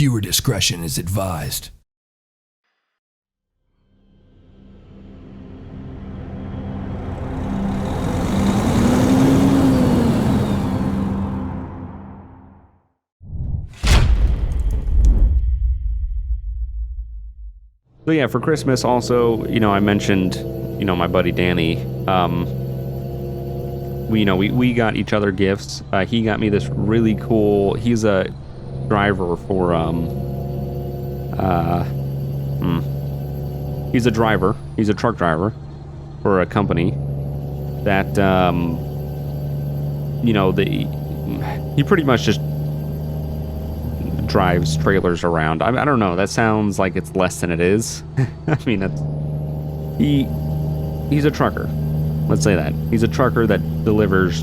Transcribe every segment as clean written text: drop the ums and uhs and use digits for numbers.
Viewer discretion is advised. So yeah, for Christmas also, I mentioned, my buddy Danny. We got each other gifts. He got me this really cool. He's a driver for he's a driver. He's a truck driver for a company that he pretty much just drives trailers around. I don't know. That sounds like it's less than it is. I mean, he's a trucker. Let's say that. He's a trucker that delivers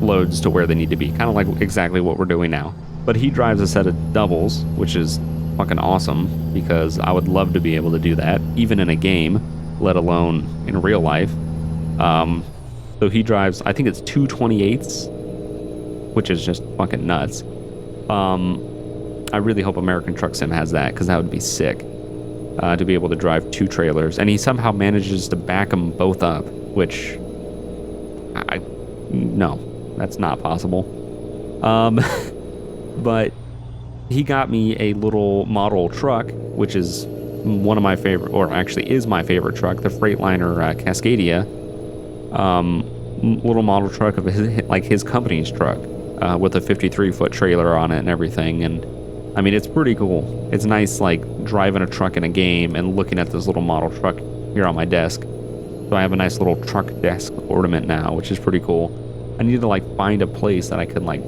loads to where they need to be. Kind of like exactly what we're doing now. But he drives a set of doubles, which is fucking awesome because I would love to be able to do that, even in a game, let alone in real life. So he drives, I think it's 228s, which is just fucking nuts. I really hope American Truck Sim has that because that would be sick to be able to drive two trailers. And he somehow manages to back them both up, which no, that's not possible. But he got me a little model truck, which is one of my favorite, or actually is my favorite truck, the Freightliner Cascadia. Little model truck of his company's truck with a 53-foot trailer on it and everything. And I mean, it's pretty cool. It's nice, like, driving a truck in a game and looking at this little model truck here on my desk. So I have a nice little truck desk ornament now, which is pretty cool. I need to, like, find a place that I can, like,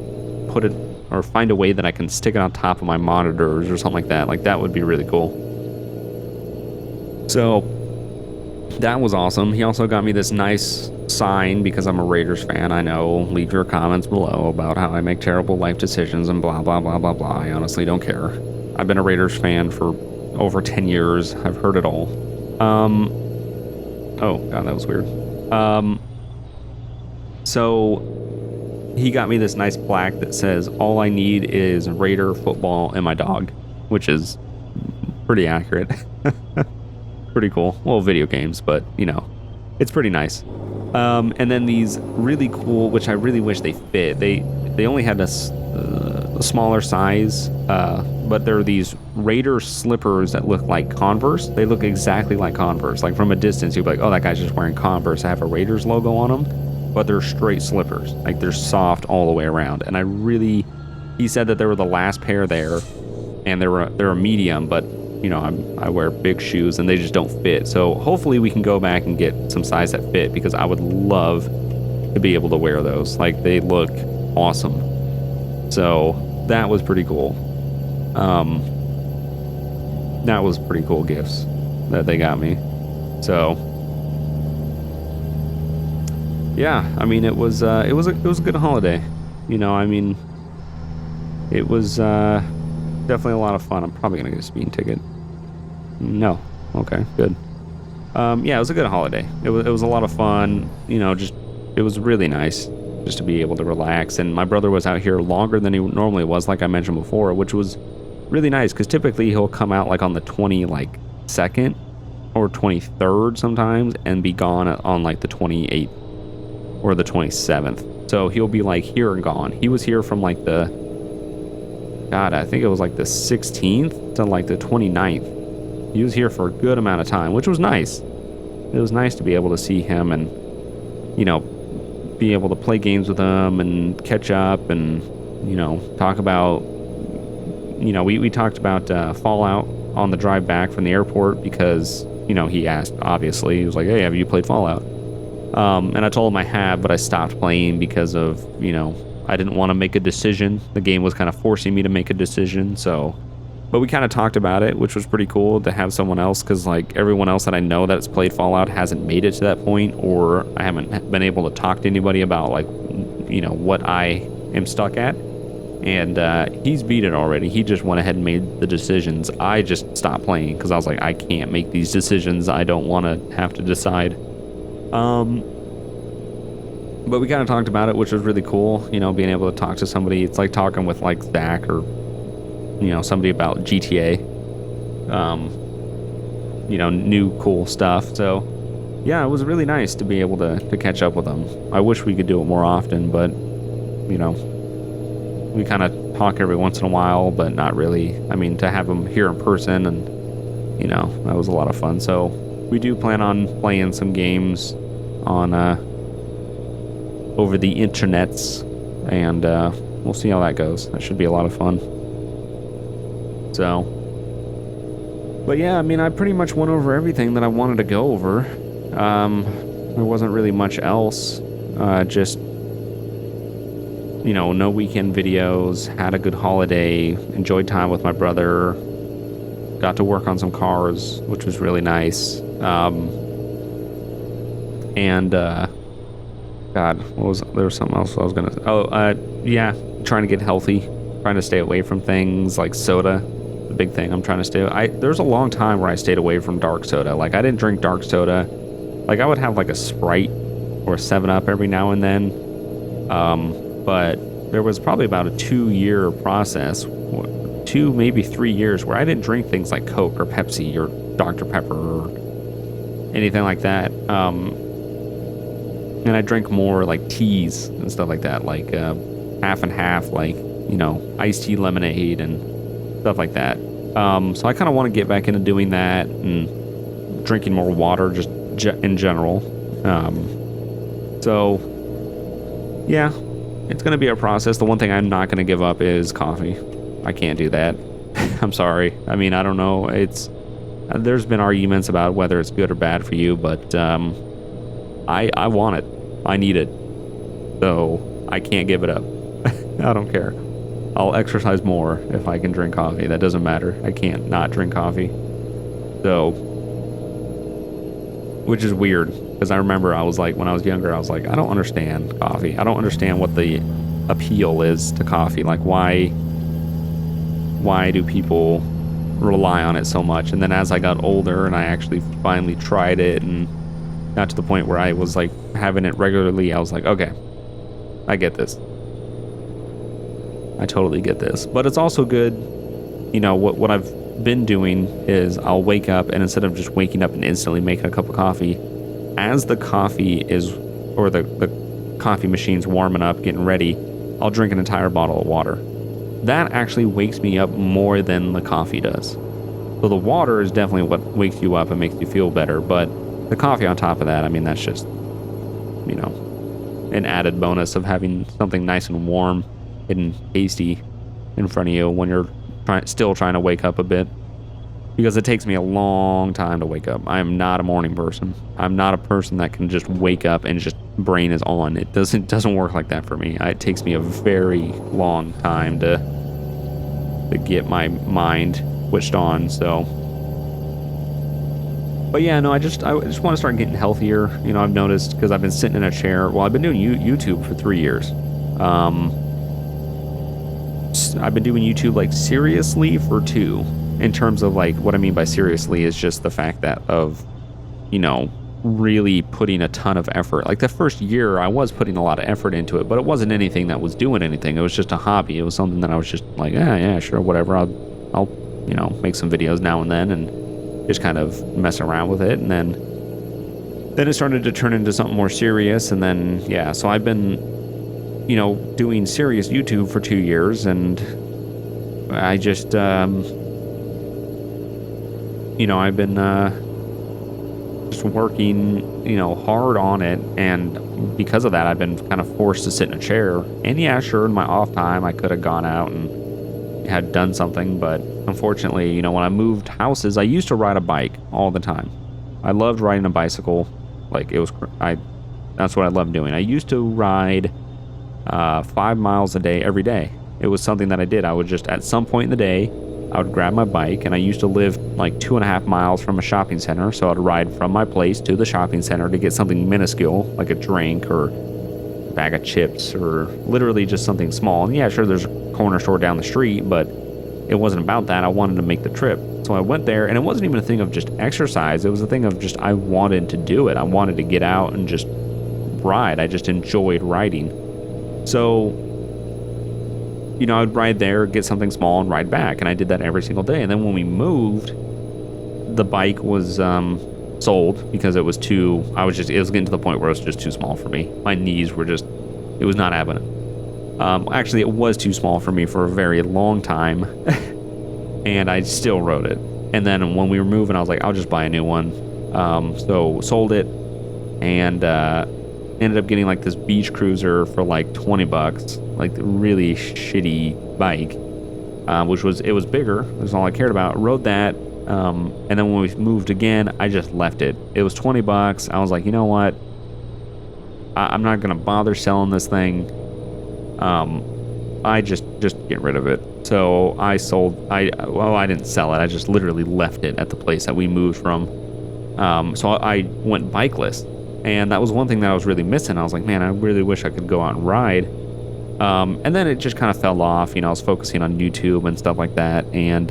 put it, or find a way that I can stick it on top of my monitors or something like that. Like, that would be really cool. So that was awesome. He also got me this nice sign because I'm a Raiders fan. I know. Leave your comments below about how I make terrible life decisions and blah, blah, blah, blah, blah. I honestly don't care. I've been a Raiders fan for over 10 years. I've heard it all. Oh, God, that was weird. So he got me this nice plaque that says, "All I need is Raider football and my dog," which is pretty accurate. Pretty cool. Well, video games, but, it's pretty nice. And then these really cool, which I really wish they fit. They only had a smaller size, but they're these Raider slippers that look like Converse. They look exactly like Converse. Like from a distance, you'd be like, "Oh, that guy's just wearing Converse." I have a Raiders logo on them, but they're straight slippers. Like they're soft all the way around. And he said that they were the last pair there, and they're a medium, but I wear big shoes and they just don't fit. So hopefully we can go back and get some size that fit because I would love to be able to wear those. Like they look awesome. So that was pretty cool. That was pretty cool gifts that they got me. So yeah, I mean it was a good holiday. It was definitely a lot of fun. I'm probably gonna get a speeding ticket. No. Okay, good. Yeah, it was a good holiday. It was a lot of fun. It was really nice just to be able to relax. And my brother was out here longer than he normally was, like I mentioned before, which was really nice because typically he'll come out like on the 22nd or 23rd sometimes and be gone on like the 28th or the 27th. So he'll be like here and gone. He was here from like I think it was like the 16th to like the 29th. He was here for a good amount of time, which was nice. It was nice to be able to see him and, be able to play games with him and catch up and, talk about, we talked about Fallout on the drive back from the airport because, he asked, obviously, he was like, "Hey, have you played Fallout?" And I told him I have, but I stopped playing because of, I didn't want to make a decision. The game was kind of forcing me to make a decision, but we kind of talked about it, which was pretty cool to have someone else, because like everyone else that I know that's played Fallout hasn't made it to that point, or I haven't been able to talk to anybody about like, what I am stuck at. And he's beat it already. He just went ahead and made the decisions. I just stopped playing because I was like, I can't make these decisions. I don't want to have to decide. But we kind of talked about it, which was really cool, being able to talk to somebody. It's like talking with like Zach or, somebody about GTA, new cool stuff. So yeah, it was really nice to be able to catch up with them. I wish we could do it more often, but we kind of talk every once in a while, but not really. I mean, to have them here in person, and that was a lot of fun. So we do plan on playing some games on over the internets, and we'll see how that goes. That should be a lot of fun. So, but yeah, I mean, I pretty much went over everything that I wanted to go over. There wasn't really much else. Just no weekend videos, had a good holiday, enjoyed time with my brother, got to work on some cars, which was really nice. God, there was something else I was gonna, yeah, trying to get healthy, trying to stay away from things like soda, the big thing I'm trying to stay, there's a long time where I stayed away from dark soda. Like, I didn't drink dark soda. Like, I would have like a Sprite or a 7-Up every now and then. But there was probably about a 2-year process, 2, maybe 3 years, where I didn't drink things like Coke or Pepsi or Dr. Pepper or anything like that. And I drank more like teas and stuff like that, like half and half, like, iced tea lemonade and stuff like that. So I kind of want to get back into doing that and drinking more water just in general. So yeah, it's going to be a process. The one thing I'm not going to give up is coffee. I can't do that. I'm sorry. I mean, I don't know. There's been arguments about whether it's good or bad for you, but I want it. I need it. So I can't give it up. I don't care. I'll exercise more if I can drink coffee. That doesn't matter. I can't not drink coffee. So, which is weird, because I remember I was like, when I was younger, I was like, I don't understand coffee. I don't understand what the appeal is to coffee. Like, why do people rely on it so much? And then as I got older and I actually finally tried it and got to the point where I was like having it regularly, I was like, okay, I get this. I totally get this. But it's also good, what I've been doing is I'll wake up, and instead of just waking up and instantly making a cup of coffee, as the coffee is, or the coffee machine's warming up, getting ready, I'll drink an entire bottle of water. That actually wakes me up more than the coffee does. So the water is definitely what wakes you up and makes you feel better, but the coffee on top of that, I mean, that's just, an added bonus of having something nice and warm and tasty in front of you when you're still trying to wake up a bit. Because it takes me a long time to wake up. I am not a morning person. I'm not a person that can just wake up and just brain is on. It doesn't work like that for me. It takes me a very long time to get my mind switched on. So, but yeah, no, I just want to start getting healthier. I've noticed, because I've been sitting in a chair. Well, I've been doing YouTube for 3 years. I've been doing YouTube like seriously for 2. In terms of like, what I mean by seriously is just the fact that of, really putting a ton of effort. Like the first year I was putting a lot of effort into it, but it wasn't anything that was doing anything. It was just a hobby. It was something that I was just like, yeah, sure, whatever. I'll make some videos now and then and just kind of mess around with it. And then it started to turn into something more serious. And then, yeah, so I've been, doing serious YouTube for 2 years, and I just, I've been just working, hard on it, and because of that, I've been kind of forced to sit in a chair. And yeah, sure, in my off time, I could have gone out and had done something, but unfortunately, when I moved houses, I used to ride a bike all the time. I loved riding a bicycle. Like, that's what I loved doing. I used to ride 5 miles a day every day. It was something that I did. I would just, at some point in the day, I would grab my bike, and I used to live like 2.5 miles from a shopping center, so I'd ride from my place to the shopping center to get something minuscule, like a drink or a bag of chips, or literally just something small. And yeah, sure, there's a corner store down the street, but it wasn't about that. I wanted to make the trip. So I went there, and it wasn't even a thing of just exercise. It was a thing of just, I wanted to do it. I wanted to get out and just ride. I just enjoyed riding. So I would ride there, get something small, and ride back. And I did that every single day. And then when we moved, the bike was sold because it was it was getting to the point where it was just too small for me. My knees were it was not having it. Actually, it was too small for me for a very long time. And I still rode it. And then when we were moving, I was like, I'll just buy a new one. So sold it and ended up getting like this beach cruiser for like $20, like the really shitty bike, it was bigger. That's all I cared about. Rode that. And then when we moved again, I just left it. It was $20. I was like, you know what? I'm not going to bother selling this thing. I just get rid of it. So I didn't sell it. I just literally left it at the place that we moved from. So I went bikeless, and that was one thing that I was really missing. I was like, man, I really wish I could go out and ride. And then it just kind of fell off. I was focusing on YouTube and stuff like that. And,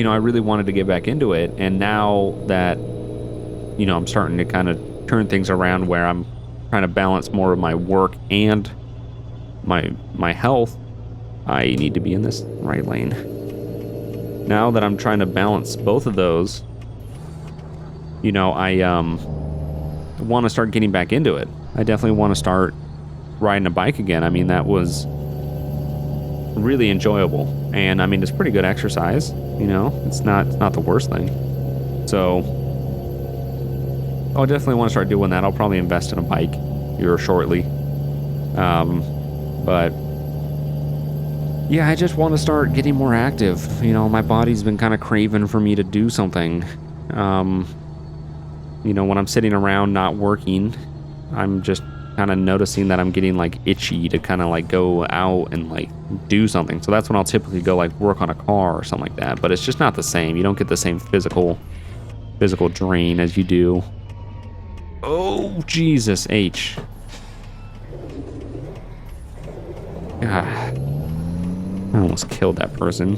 I really wanted to get back into it. And now that, I'm starting to kind of turn things around where I'm trying to balance more of my work and my health, I need to be in this right lane. Now that I'm trying to balance both of those, I want to start getting back into it. I definitely want to start riding a bike again. I mean, that was really enjoyable, and I mean, it's pretty good exercise. It's not the worst thing. So I'll definitely want to start doing that. I'll probably invest in a bike here shortly. But yeah, I just want to start getting more active. My body's been kind of craving for me to do something. When I'm sitting around not working, I'm just kind of noticing that I'm getting like itchy to kind of like go out and like do something. So that's when I'll typically go like work on a car or something like that. But it's just not the same. You don't get the same physical drain as you do. Oh, Jesus H. God. I almost killed that person.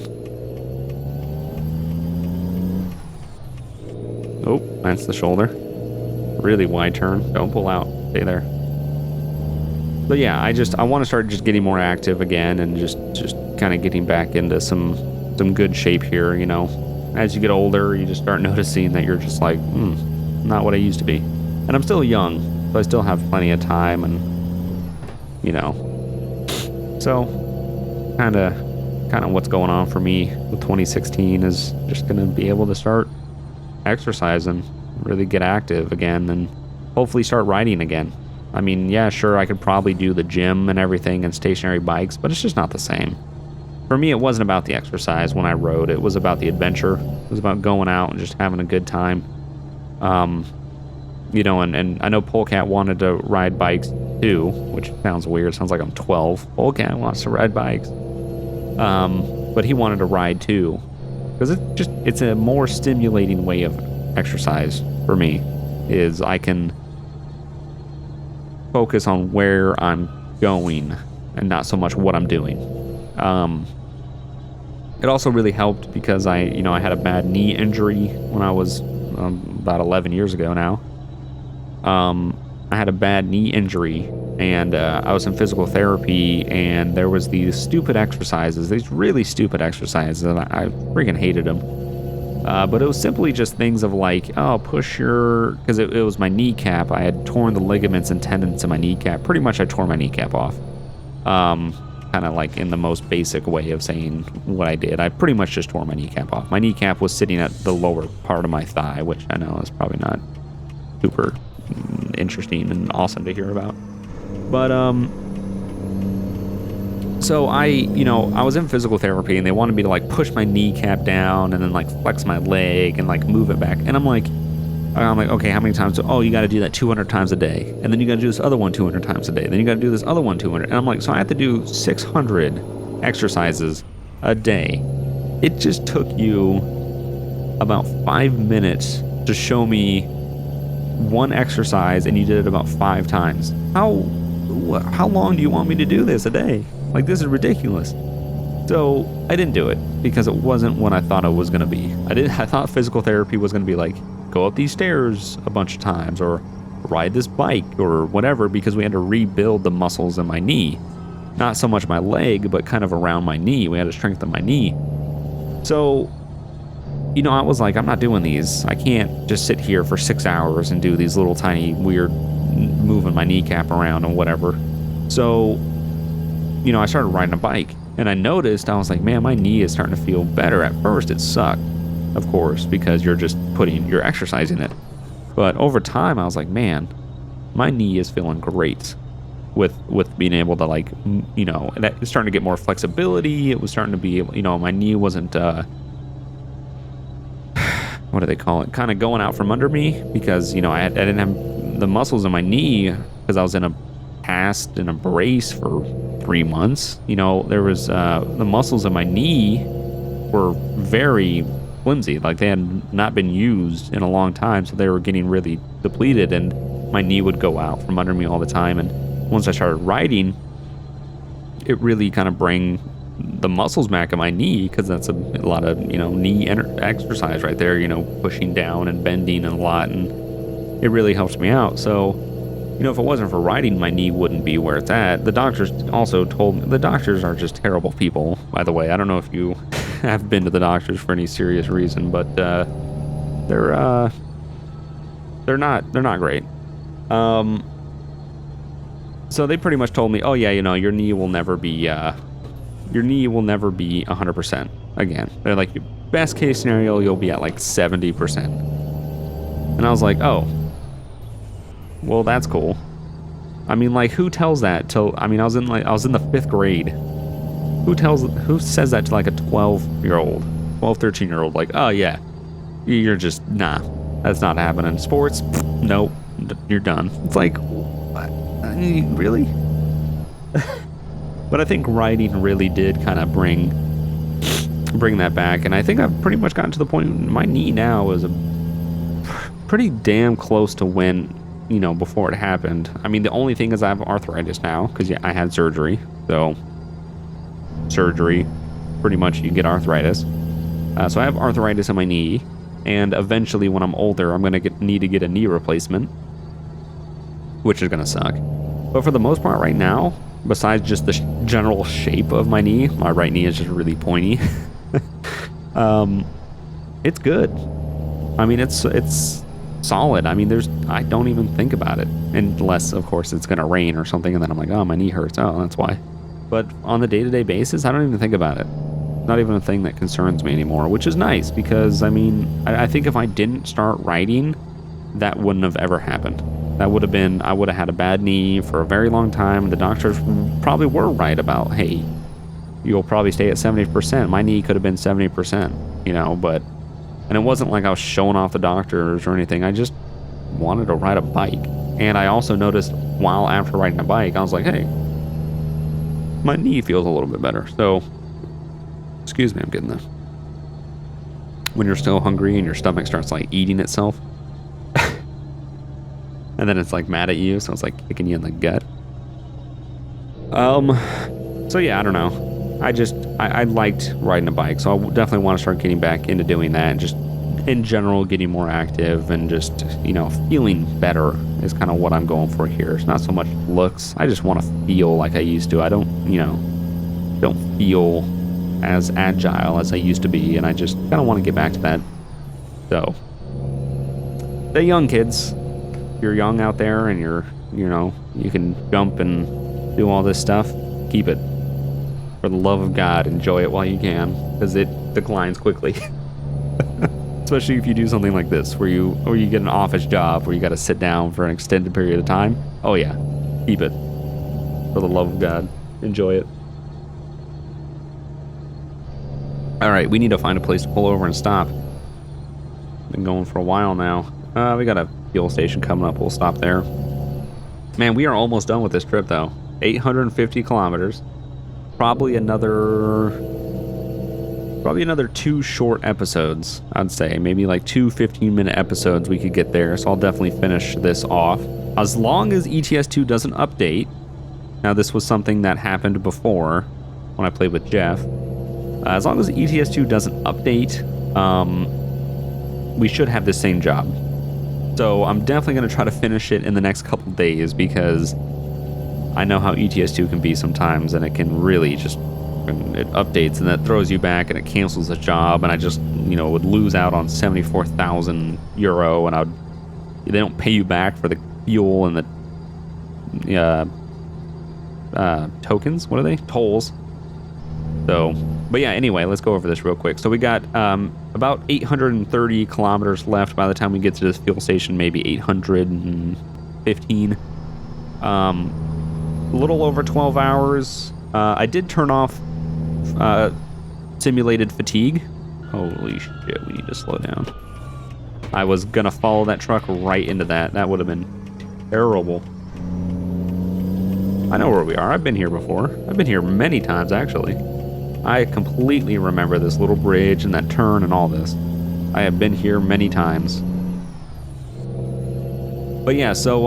Oh, that's the shoulder. Really wide turn. Don't pull out. Stay there. But yeah, I want to start just getting more active again and just kind of getting back into some good shape here. As you get older, you just start noticing that you're just like, not what I used to be. And I'm still young, so I still have plenty of time, and so kind of what's going on for me with 2016 is just going to be able to start exercising, really get active again, and hopefully start riding again. I mean, yeah, sure, I could probably do the gym and everything and stationary bikes, but it's just not the same. For me, it wasn't about the exercise when I rode. It was about the adventure. It was about going out and just having a good time. And I know Polecat wanted to ride bikes too, which sounds weird. Sounds like I'm 12. Polecat wants to ride bikes. But he wanted to ride too, because it's a more stimulating way of exercise for me. Is I can focus on where I'm going and not so much what I'm doing. It also really helped because I had a bad knee injury when I was about 11 years ago now. I had a bad knee injury, and I was in physical therapy, and there was these really stupid exercises, and I freaking hated them. But it was simply just things of like, because it was my kneecap. I had torn the ligaments and tendons in my kneecap. Pretty much I tore my kneecap off. Kind of like in the most basic way of saying what I did. I pretty much just tore my kneecap off. My kneecap was sitting at the lower part of my thigh, which I know is probably not super interesting and awesome to hear about. But so I was in physical therapy, and they wanted me to like push my kneecap down and then like flex my leg and like move it back. And I'm like, okay, how many times? Oh, you got to do that 200 times a day. And then you got to do this other one 200 times a day. Then you got to do this other one 200. And I'm like, so I have to do 600 exercises a day. It just took you about 5 minutes to show me one exercise, and you did it about 5 times. How long do you want me to do this a day? Like, this is ridiculous. So I didn't do it because it wasn't what I thought it was going to be. I thought physical therapy was going to be like, go up these stairs a bunch of times or ride this bike or whatever, because we had to rebuild the muscles in my knee. not so much my leg, but kind of around my knee. We had to strengthen my knee. So, you know, I was like, I'm not doing these. I can't just sit here for 6 hours and do these little tiny weird moving my kneecap around and whatever. So, you know, I started riding a bike, and I noticed, I was like, man, my knee is starting to feel better. At first it sucked, of course, because you're exercising it. But over time I was like, man, my knee is feeling great with being able to, like, you know, that it's starting to get more flexibility. It was starting to be, you know, my knee wasn't what do they call it, kind of going out from under me, because, you know, I didn't have the muscles in my knee because I was in a cast and a brace for 3 months. You know, there was the muscles in my knee were very flimsy, like they had not been used in a long time, so they were getting really depleted, and my knee would go out from under me all the time. And once I started riding, it really kind of bring the muscles back in my knee, because that's a lot of, you know, knee exercise right there, you know, pushing down and bending and a lot, and it really helps me out. So, you know, if it wasn't for riding, my knee wouldn't be where it's at. The doctors also told me, the doctors are just terrible people, by the way. I don't know if you have been to the doctors for any serious reason, but they're not great. So they pretty much told me, oh yeah, you know, your knee will never be 100% again. They're like, your best case scenario, you'll be at like 70%. And I was like, oh, well, that's cool. I mean, like, who tells that till, I mean, I was in the 5th grade. Who says that to like a 13-year-old, like, oh yeah, you're just, nah, that's not happening. Sports, nope, you're done. It's like, what? Really? But I think riding really did kind of bring that back, and I think I've pretty much gotten to the point, my knee now is pretty damn close to when, you know, before it happened. I mean, the only thing is I have arthritis now, because yeah, I had surgery. So surgery, pretty much you get arthritis. So I have arthritis in my knee, and eventually when I'm older, I'm gonna need to get a knee replacement, which is gonna suck. But for the most part right now, besides just the general shape of my knee, my right knee is just really pointy. It's good. I mean, it's solid. I mean, I don't even think about it, unless of course it's gonna rain or something, and then I'm like, oh, my knee hurts. Oh, that's why. But on the day-to-day basis, I don't even think about it. Not even a thing that concerns me anymore, which is nice, because I mean, I think if I didn't start riding, that wouldn't have ever happened. I would have had a bad knee for a very long time. The doctors probably were right about, hey, you'll probably stay at 70%. My knee could have been 70%, you know, and it wasn't like I was showing off the doctors or anything. I just wanted to ride a bike. And I also noticed while after riding a bike, I was like, hey, my knee feels a little bit better. So, excuse me, I'm getting this. When you're still hungry and your stomach starts like eating itself. And then it's like mad at you, so it's like kicking you in the gut. So yeah, I don't know. I liked riding a bike, so I definitely want to start getting back into doing that, and just in general getting more active and just, you know, feeling better is kind of what I'm going for here. It's not so much looks. I just want to feel like I used to. I don't feel as agile as I used to be, and I just kind of want to get back to that. So, the young kids, you're young out there and you can jump and do all this stuff, keep it. For the love of God, enjoy it while you can, because it declines quickly. Especially if you do something like this, or you get an office job where you got to sit down for an extended period of time. Oh yeah, keep it. For the love of God, enjoy it. All right, we need to find a place to pull over and stop. Been going for a while now. We got a fuel station coming up. We'll stop there. Man, we are almost done with this trip though. 850 kilometers. Probably another 2 short episodes, I'd say. Maybe like 2 15-minute episodes we could get there. So I'll definitely finish this off. As long as ETS2 doesn't update. Now, this was something that happened before when I played with Jeff. As long as ETS2 doesn't update, we should have the same job. So I'm definitely going to try to finish it in the next couple days, because I know how ETS2 can be sometimes, and it can really just, it updates and that throws you back and it cancels the job, and I just, would lose out on 74,000 euro, and they don't pay you back for the fuel and the tokens. What are they? Tolls. So, but yeah, anyway, let's go over this real quick. So we got about 830 kilometers left by the time we get to this fuel station, maybe 815. A little over 12 hours. I did turn off simulated fatigue. Holy shit, we need to slow down. I was gonna follow that truck right into that. That would have been terrible. I know where we are. I've been here before. I've been here many times, actually. I completely remember this little bridge and that turn and all this. I have been here many times. But yeah, so,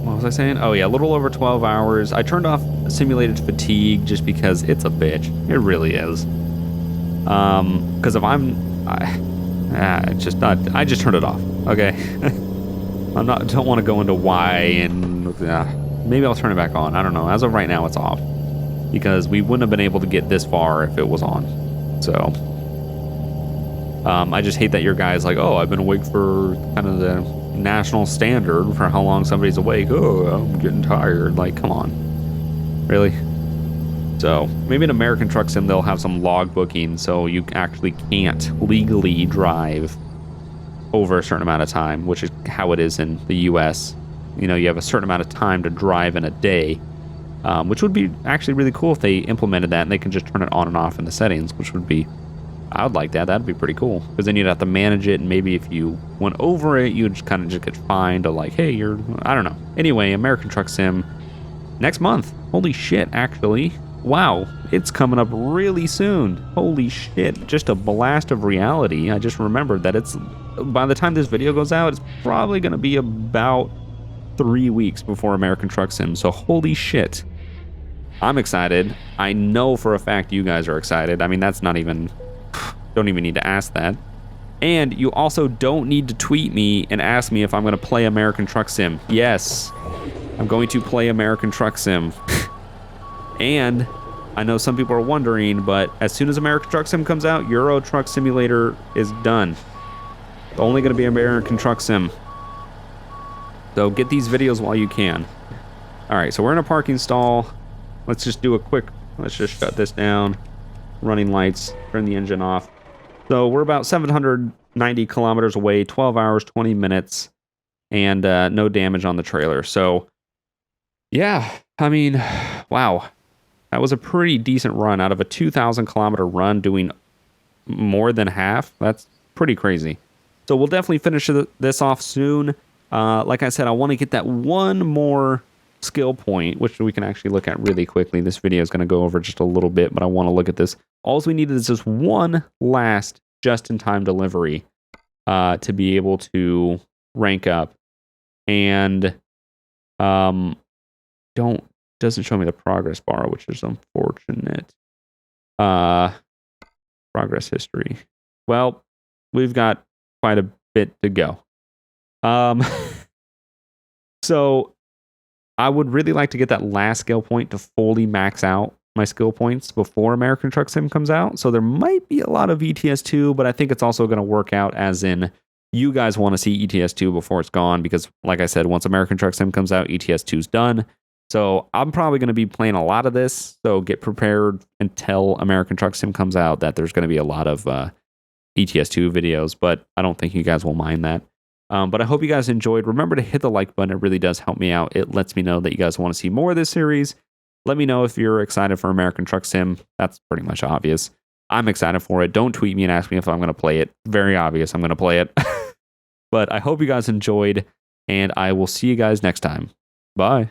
what was I saying? Oh yeah, a little over 12 hours. I turned off simulated fatigue just because it's a bitch. It really is. Because if I just turned it off. Okay. Don't want to go into why, and maybe I'll turn it back on. I don't know. As of right now, it's off because we wouldn't have been able to get this far if it was on. So, I just hate that your guy's like, oh, I've been awake for kind of the national standard for how long somebody's awake. Oh, I'm getting tired. Like, come on, really? So maybe in American Truck Sim they'll have some log booking, so you actually can't legally drive over a certain amount of time, which is how it is in the US. You have a certain amount of time to drive in a day, which would be actually really cool if they implemented that and they can just turn it on and off in the settings, which would be, I would like that. That'd be pretty cool, because then you'd have to manage it, and maybe if you went over it, you'd just kind of just get fined, or like, hey, I don't know. Anyway, American Truck Sim next month. Holy shit, actually. Wow, it's coming up really soon. Holy shit, just a blast of reality. I just remembered that by the time this video goes out, it's probably going to be about 3 weeks before American Truck Sim, so holy shit. I'm excited. I know for a fact you guys are excited. I mean, don't even need to ask that. And you also don't need to tweet me and ask me if I'm going to play American Truck Sim. Yes, I'm going to play American Truck Sim. And I know some people are wondering, but as soon as American Truck Sim comes out, Euro Truck Simulator is done. It's only going to be American Truck Sim. So get these videos while you can. All right, so we're in a parking stall. Let's just shut this down. Running lights, turn the engine off. So we're about 790 kilometers away, 12 hours, 20 minutes, and no damage on the trailer. So yeah, I mean, wow. That was a pretty decent run out of a 2,000 kilometer run, doing more than half. That's pretty crazy. So we'll definitely finish this off soon. Like I said, I want to get that one more skill point, which we can actually look at really quickly. This video is going to go over just a little bit, but I want to look at this. All we need is just one last just-in-time delivery to be able to rank up. And doesn't show me the progress bar, which is unfortunate. Progress history. Well, we've got quite a bit to go. So I would really like to get that last skill point to fully max out my skill points before American Truck Sim comes out. So there might be a lot of ETS2, but I think it's also going to work out as in you guys want to see ETS2 before it's gone, because like I said, once American Truck Sim comes out, ETS2 is done. So I'm probably going to be playing a lot of this. So get prepared until American Truck Sim comes out that there's going to be a lot of ETS2 videos, but I don't think you guys will mind that. But I hope you guys enjoyed. Remember to hit the like button. It really does help me out. It lets me know that you guys want to see more of this series. Let me know if you're excited for American Truck Sim. That's pretty much obvious. I'm excited for it. Don't tweet me and ask me if I'm going to play it. Very obvious I'm going to play it. But I hope you guys enjoyed, and I will see you guys next time. Bye.